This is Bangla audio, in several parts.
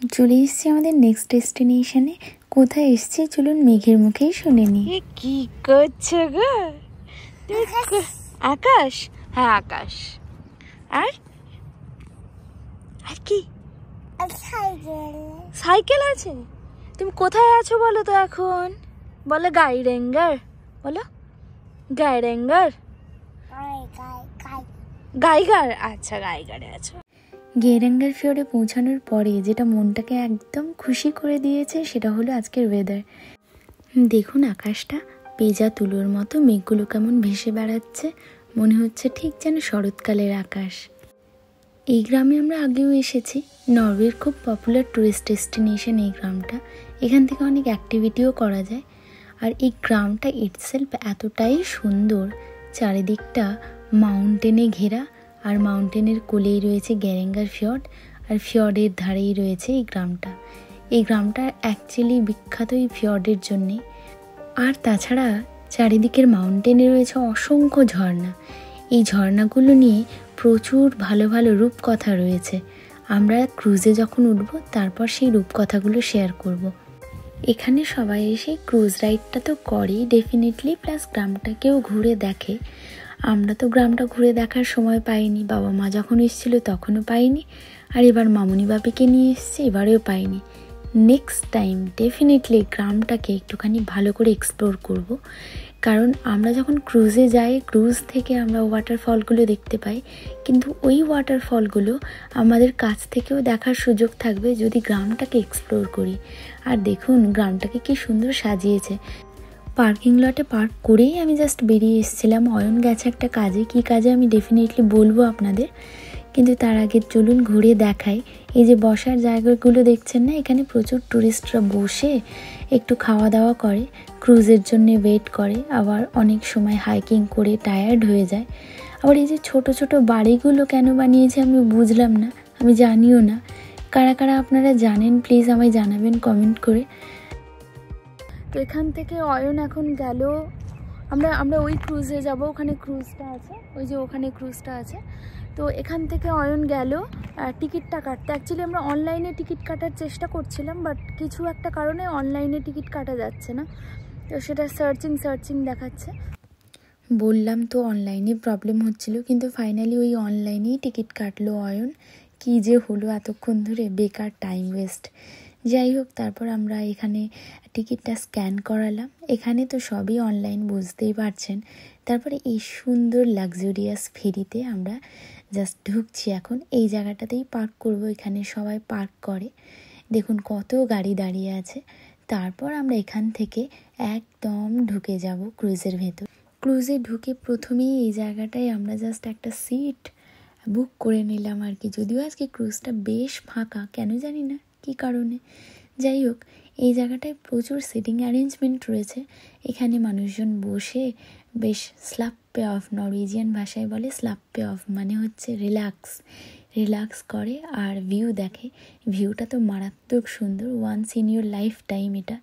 চলে এসেছি আমাদের নেক্সট ডেস্টিনেশনে। কোথায় এসছি চলুন মেঘের মুখেই শুনে নি। কি করছো গো? আকাশ? হ্যাঁ আকাশ। আর আর কি? সাইকেল আছে? তুমি কোথায় আছো বলো তো এখন? বলো গাইরেঙ্গার, বলো গাইরেঙ্গার, গাইগার। আচ্ছা গাইগারে আছো। গেরেঙ্গার ফিওরে পৌঁছানোর পরে যেটা মনটাকে একদম খুশি করে দিয়েছে সেটা হলো আজকের ওয়েদার। দেখুন আকাশটা পেঁজা তুলোর মতো, মেঘগুলো কেমন ভেসে বেড়াচ্ছে, মনে হচ্ছে ঠিক যেন শরৎকালের আকাশ। এই গ্রামে আমরা আগেও এসেছি, নরওয়ের খুব পপুলার টুরিস্ট ডেস্টিনেশন এই গ্রামটা। এখান থেকে অনেক অ্যাক্টিভিটিও করা যায়। আর এই গ্রামটা ইটসেলফ এতটাই সুন্দর, চারিদিকটা মাউন্টেনে ঘেরা, আর মাউন্টেনের কোলেই রয়েছে গেরেঙ্গার ফিয়র্ড, আর ফিয়র্ডের ধারেই রয়েছে এই গ্রামটা। এই গ্রামটা অ্যাকচুয়ালি বিখ্যাত এই ফিয়র্ডের জন্যে। আর তাছাড়া চারিদিকের মাউন্টেনে রয়েছে অসংখ্য ঝর্ণা। এই ঝর্ণাগুলো নিয়ে প্রচুর ভালো ভালো রূপকথা রয়েছে। আমরা ক্রুজে যখন উঠব তারপর সেই রূপকথাগুলো শেয়ার করব। এখানে সবাই এসে ক্রুজ রাইডটা তো করেই ডেফিনেটলি, প্লাস গ্রামটাকেও ঘুরে দেখে। আমরা তো গ্রামটা ঘুরে দেখার সময় পাইনি, বাবা মা যখন এসেছিলো তখনও পাইনি, আর এবার মামুনি বাপিকে নিয়ে এসছে, এবারেও পাইনি। নেক্সট টাইম ডেফিনেটলি গ্রামটাকে একটুখানি ভালো করে এক্সপ্লোর করব। কারণ আমরা যখন ক্রুজে যাই, ক্রুজ থেকে আমরা ওয়াটারফলগুলো দেখতে পাই, কিন্তু ওই ওয়াটারফলগুলো আমাদের কাছ থেকেও দেখার সুযোগ থাকবে যদি গ্রামটাকে এক্সপ্লোর করি। আর দেখুন গ্রামটাকে কি সুন্দর সাজিয়েছে। পার্কিং লটে পার্ক করেই আমি জাস্ট বেরিয়ে এসেছিলাম। অয়ন গেছে একটা কাজে, কী কাজে আমি ডেফিনেটলি বলবো আপনাদের, কিন্তু তার আগে চলুন ঘুরে দেখাই। এই যে বসার জায়গাগুলো দেখছেন না, এখানে প্রচুর টুরিস্টরা বসে একটু খাওয়া দাওয়া করে, ক্রুজের জন্য ওয়েট করে, আবার অনেক সময় হাইকিং করে টায়ার্ড হয়ে যায়। আবার এই যে ছোট ছোট বাড়িগুলো কেন বানিয়েছে আমি বুঝলাম না, আমি জানিও না। কারা কারা আপনারা জানেন প্লিজ আমায় জানাবেন কমেন্ট করে। তো এখান থেকে অয়ন এখন গেল, আমরা ওই ক্রুজে যাব, ওখানে ক্রুজটা আছে, ওই যে ওখানে ক্রুজটা আছে। তো এখান থেকে অয়ন গেল টিকিটটা কাটতে। অ্যাকচুয়ালি আমরা অনলাইনে টিকিট কাটার চেষ্টা করছিলাম, বাট কিছু একটা কারণে অনলাইনে টিকিট কাটা যাচ্ছে না, তো সেটা সার্চিং দেখাচ্ছে। বললাম তো অনলাইনে প্রবলেম হচ্ছিল, কিন্তু ফাইনালি ওই অনলাইনেই টিকিট কাটলো অয়ন। কী যে হলো এতক্ষণ ধরে, বেকার টাইম ওয়েস্ট। যাই হোক, তারপর আমরা এখানে টিকিটটা স্ক্যান করালাম। এখানে তো সবই অনলাইন, বুঝতেই পারছেন। তারপরে এই সুন্দর লাক্সারিয়াস ফেরিতে আমরা জাস্ট ঢুকছি এখন। এই জায়গাটাতেই পার্ক করব, এখানে সবাই পার্ক করে। দেখুন কত গাড়ি দাঁড়িয়ে আছে। তারপর আমরা এখান থেকে একদম ঢুকে যাব ক্রুজের ভেতর। ক্রুজে ঢুকে প্রথমেই এই জায়গাটায় আমরা জাস্ট একটা সিট বুক করে নিলাম আর কি। যদিও আজকে ক্রুজটা বেশ ফাঁকা, কেন জানি না কী কারণে। যাই হোক, এই জায়গাটায় প্রচুর সিটিং অ্যারেঞ্জমেন্ট রয়েছে। এখানে মানুষজন বসে বেশ স্লাপ্পে অফ, নরওয়েজিয়ান ভাষায় বলে স্লাপ্পে অফ, মানে হচ্ছে রিল্যাক্স করে আর ভিউ দেখে। ভিউটা তো মারাত্মক সুন্দর, once in your lifetime এটা।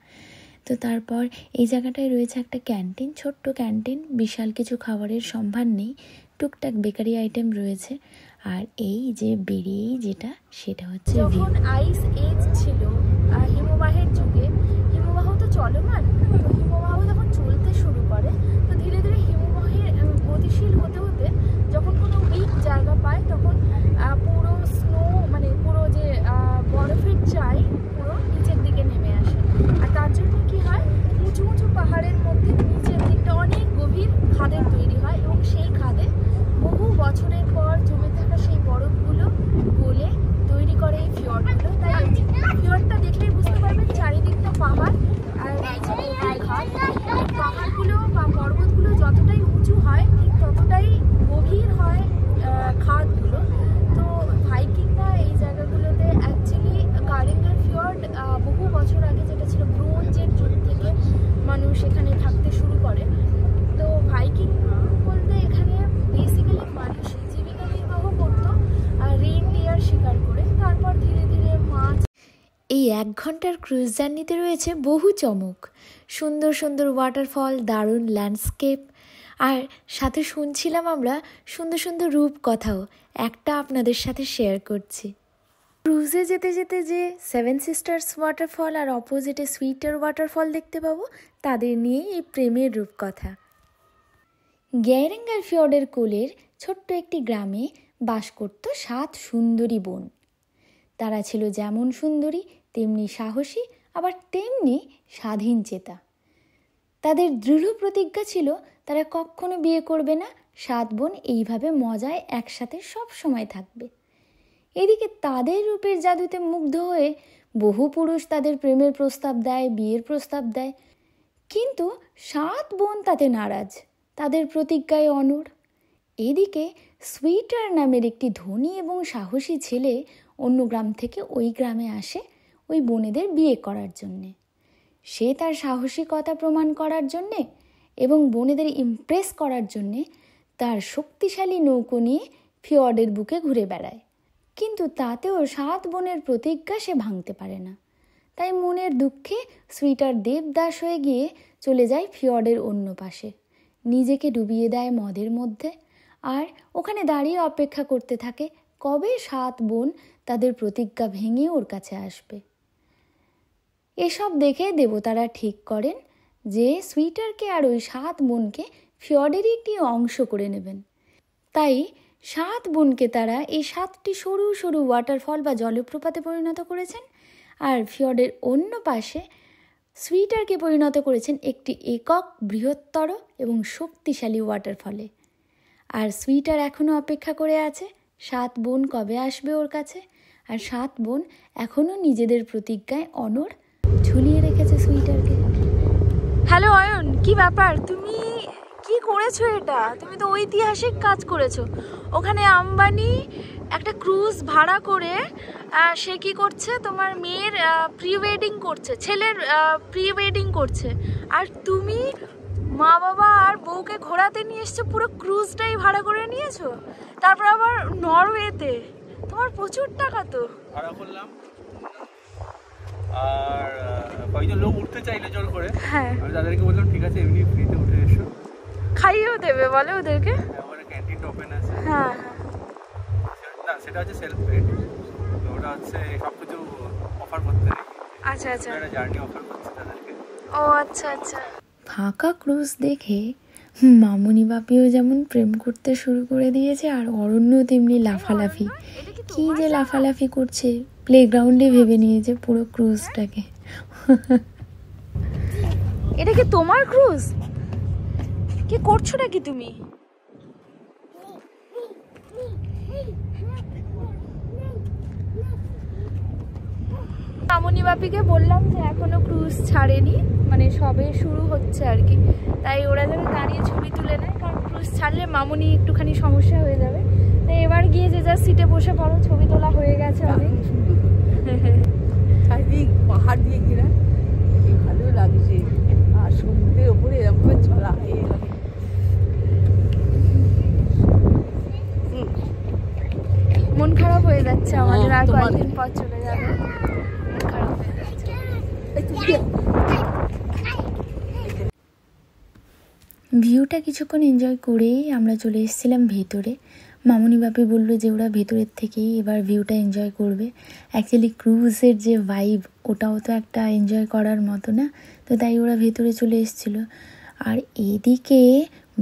তো তারপর এই জায়গাটায় রয়েছে একটা ক্যান্টিন, ছোট্ট ক্যান্টিন, বিশাল কিছু খাবারের সম্ভার নেই, টুকটাক বেকারি আইটেম রয়েছে। আর এই যে বেরিয়েই যেটা, সেটা হচ্ছে যখন আইস এজ ছিল, হিমবাহের যুগে, হিমবাহ তো চলমান, তো হিমবাহ যখন চলতে শুরু করে, তো ধীরে ধীরে হিমবাহের গতিশীল হতে হতে যখন কোনো উইক জায়গা পায়, তখন পুরো স্নো, মানে পুরো যে বরফের চাই পুরো নিচের দিকে নেমে আসে। আর তার জন্য কি হয়, উঁচু উঁচু পাহাড়ের মধ্যে নিচের দিকটা অনেক গভীর খাদের তৈরি হয়, এবং সেই খাদে বহু বছরের পর জমে থাকা সেই বরফগুলো গলে তৈরি করে এই ফিয়র্ডগুলো। তাই ফিয়র্ডটা দেখলেই বুঝতে পারবেন চারিদিকটা পাহাড়, আর নিচে গভীর খাদ। পাহাড়গুলো বা পর্বতগুলো যতটাই উঁচু হয় ঠিক ততটাই গভীর হয় খাদগুলো। তো ভাইকিংরা এই জায়গাগুলোতে অ্যাকচুয়ালি গারেঙ্গার ফিয়র্ড বহু বছর আগে, যেটা ছিল ব্রোঞ্জের যুগ থেকে মানুষ এখানে থাকতে শুরু করে। তো ভাইকিং বলতে এখানে বেসিক্যালি মানুষ জীবিকা নির্বাহ করতো রেইনডিয়ার শিকার করে, তারপর ধীরে ধীরে মাছ। এই 1 ঘন্টার ক্রুজ জার্নিতে রয়েছে বহু চমক, সুন্দর সুন্দর ওয়াটারফল, দারুণ ল্যান্ডস্কেপ, আর সাথে শুনছিলাম আমরা সুন্দর সুন্দর রূপকথাও। একটা আপনাদের সাথে শেয়ার করছি। ক্রুজে যেতে যেতে যে 7 সিস্টার্স ওয়াটারফল আর অপোজিটে সুইটার ওয়াটারফল দেখতে পাবো, তাদের নিয়েই এই প্রেমের রূপকথা। গেরেঙ্গার ফিয়র্ডের কোলের ছোট্ট একটি গ্রামে বাস করত 7 সুন্দরী বোন। তারা ছিল যেমন সুন্দরী তেমনি সাহসী, আবার তেমনি স্বাধীনচেতা। তাদের দৃঢ় প্রতিজ্ঞা ছিল তারা কখনো বিয়ে করবে না, 7 বোন এইভাবে মজায় একসাথে সব সময় থাকবে। এদিকে তাদের রূপের জাদুতে মুগ্ধ হয়ে বহু পুরুষ তাদের প্রেমের প্রস্তাব দেয়, বিয়ের প্রস্তাব দেয়, কিন্তু 7 বোন তাতে নারাজ, তাদের প্রতিজ্ঞায় অনড়। এদিকে সুইটার নামের একটি ধনী এবং সাহসী ছেলে অন্য গ্রাম থেকে ওই গ্রামে আসে ওই বোনেদের বিয়ে করার জন্যে। সে তার সাহসিকতা প্রমাণ করার জন্যে এবং বোনেদের ইমপ্রেস করার জন্যে তার শক্তিশালী নৌকো নিয়ে ফিয়র্ডের বুকে ঘুরে বেড়ায়। কিন্তু তাতেও 7 বোনের প্রতিজ্ঞা সে ভাঙতে পারে না। তাই মনের দুঃখে সুইটার দেবদাস হয়ে গিয়ে চলে যায় ফিয়র্ডের অন্য পাশে, নিজেকে ডুবিয়ে দেয় মদের মধ্যে, আর ওখানে দাঁড়িয়ে অপেক্ষা করতে থাকে কবে 7 বোন তাদের প্রতিজ্ঞা ভেঙে ওর কাছে আসবে। এসব দেখে দেবতারা ঠিক করেন যে সুইটারকে আর ওই 7 বোনকে ফিয়র্ডেরই একটি অংশ করে নেবেন। তাই 7 বোনকে তারা এই 7টি সরু সরু ওয়াটারফল বা জলপ্রপাতে পরিণত করেছেন, আর ফিয়র্ডের অন্য পাশে সুইটারকে পরিণত করেছেন একটি একক বৃহত্তর এবং শক্তিশালী ওয়াটারফলে। আর সুইটার এখনও অপেক্ষা করে আছে 7 বোন কবে আসবে ওর কাছে, আর 7 বোন এখনও নিজেদের প্রতিজ্ঞায় অনড়, ঝুলিয়ে রেখেছে সুইটারকে। হ্যালো অয়ন, কি ব্যাপার? তুমি কি করেছো এটা? তুমি তো ঐতিহাসিক কাজ করেছো। ওখানে আম্বানি একটা ক্রুজ ভাড়া করে সে কি করছে, তোমার মেয়ের প্রি ওয়েডিং করছে, ছেলের প্রি ওয়েডিং করছে, আর তুমি মা বাবা আর বউকে ঘোরাতে নিয়ে এসছো, পুরো ক্রুজটাই ভাড়া করে নিয়েছো, তারপর আবার নরওয়েতে। তোমার প্রচুর টাকা তো। ভাড়া করলাম, আর কয়েকজন লোক উঠতে চাইলে জোর করে, হ্যাঁ, আমি তাদেরকে বললাম ঠিক আছে এমনি ফ্রিতে উঠে এসো। খাইয়েও দেবে বলে ওদেরকে? আমার ক্যান্টিন ওপেন আছে। হ্যাঁ, না সেটা হচ্ছে সেলফ পেড, তো ওটা হচ্ছে সব কিছু অফার করতে নেই। আচ্ছা আচ্ছা, একটা জার্নি অফার করছে তাদেরকে। ও আচ্ছা আচ্ছা। ফাঁকা ক্রুজ দেখে মামুনি বাপিও যেমন প্রেম করতে শুরু করে দিয়েছে, আর অরণ্য তেমনি লাফালাফি, কি যে লাফালাফি করছে, প্লেগ্রাউন্ডে ভেবে নিয়েছে পুরো ক্রুজটাকে। এটা কি তোমার ক্রুজ? কি করছো নাকি তুমি? মামুনি বাপিকে বললাম যে এখনো ক্রুজ ছাড়েনি, মানে সবে শুরু হচ্ছে আর কি, তাই ওরা যেন দাঁড়িয়ে ছবি তুলে নেয়, কারণ ক্রুজ ছাড়লে মামুনি একটুখানি সমস্যা হয়ে যাবে। তাই এবার গিয়ে যে যার সিটে বসে পড়ো, ছবি তোলা হয়ে গেছে অনেক। পাহাড় দিয়ে ঘেরা, ভালো লাগছে, আর সমুদ্রের ওপরে এরকম চলা মন খারাপ হয়ে যাচ্ছে আমাদের, আর কয়েকদিন পর চলে যাবে, মন খারাপ হয়ে যাচ্ছে। ভিউটা কিছুক্ষণ এনজয় করেই আমরা চলে এসেছিলাম ভেতরে। মামুনি বাপি বললো যে ওরা ভেতরের থেকেই এবার ভিউটা এনজয় করবে। অ্যাকচুয়ালি ক্রুজের যে ভাইব ওটাও তো একটা এনজয় করার মতো না, তো তাই ওরা ভেতরে চলে এসেছিলো। আর এদিকে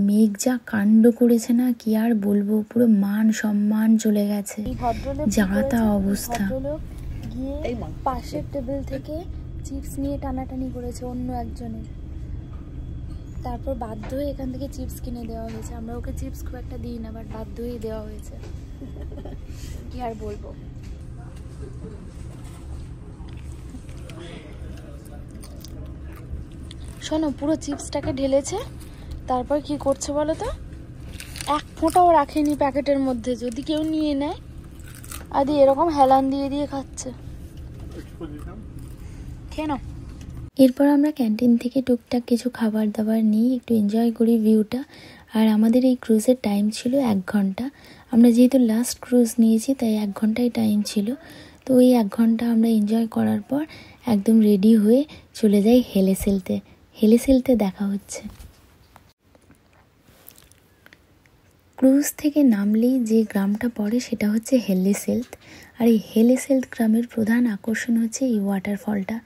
মেঘ যা কাণ্ড করেছে না, কি আর বলবো, পুরো মান সম্মান চলে গেছে, যা তা অবস্থা। গিয়ে পাশের টেবিল থেকে চিপস নিয়ে টানাটানি করেছে অন্য একজনের, তারপর বাধ্য হয়ে এখান থেকে চিপস কিনে দেওয়া হয়েছে। আমরা ওকে চিপস খুব একটা দিই না, বাট বাধ্য হয়ে দেওয়া হয়েছে, কি আর বলবো। শোনো, পুরো চিপসটাকে ঢেলেছে, তারপর কি করছে বলো তো, এক ফোঁটাও রাখেনি প্যাকেটের মধ্যে, যদি কেউ নিয়ে নেয় আদি এরকম হেলান দিয়ে দিয়ে খাচ্ছে। খেয়ে নাও। এরপর আমরা ক্যান্টিন থেকে টুকটাক কিছু খাবার দাবার নিয়ে একটু এনজয় করি ভিউটা। আর আমাদের এই ক্রুজের টাইম ছিল 1 ঘন্টা। আমরা যেহেতু লাস্ট ক্রুজ নিয়েছি তাই 1 ঘন্টাই টাইম ছিল। তো ওই 1 ঘন্টা আমরা এনজয় করার পর একদম রেডি হয়ে চলে যাই হেলেসেলতে দেখা হচ্ছে। ক্রুজ থেকে নামলেই যে গ্রামটা পড়ে সেটা হচ্ছে হেলেসেল্ট। আর এই হেলেসেল্ট গ্রামের প্রধান আকর্ষণ হচ্ছে এই ওয়াটারফলটা।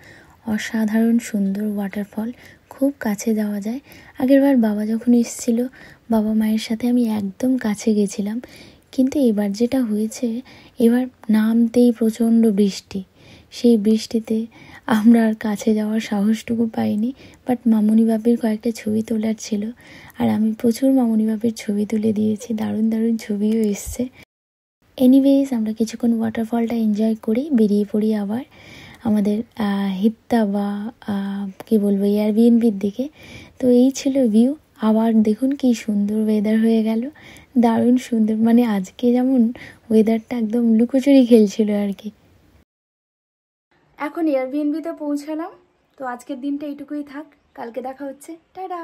অসাধারণ সুন্দর ওয়াটারফল, খুব কাছে যাওয়া যায়। আগেরবার বাবা যখন এসেছিল, বাবা মায়ের সাথে আমি একদম কাছে গেছিলাম, কিন্তু এবার যেটা হয়েছে, এবার নামতেই প্রচণ্ড বৃষ্টি। সেই বৃষ্টিতে আমরা আর কাছে যাওয়ার সাহসটুকু পাইনি। বাট মামুনি বাপির কয়েকটা ছবি তোলার ছিল, আর আমি প্রচুর মামুনি বাপির ছবি তুলে দিয়েছি, দারুণ দারুণ ছবিও এসছে। এনিওয়েজ, আমরা কিছুক্ষণ ওয়াটারফলটা এনজয় করি বেরিয়ে পড়ি আবার আমাদের হিত্তা বা কী বলবো এয়ারবিএনবির দিকে। তো এই ছিল ভিউ। আবার দেখুন কি সুন্দর ওয়েদার হয়ে গেল, দারুণ সুন্দর। মানে আজকে যেমন ওয়েদারটা একদম লুকোচুরি খেলছিল আর কি। এখন এয়ারবিএনবিতে পৌঁছালাম। তো আজকের দিনটা এইটুকুই থাক, কালকে দেখা হচ্ছে, টাটা।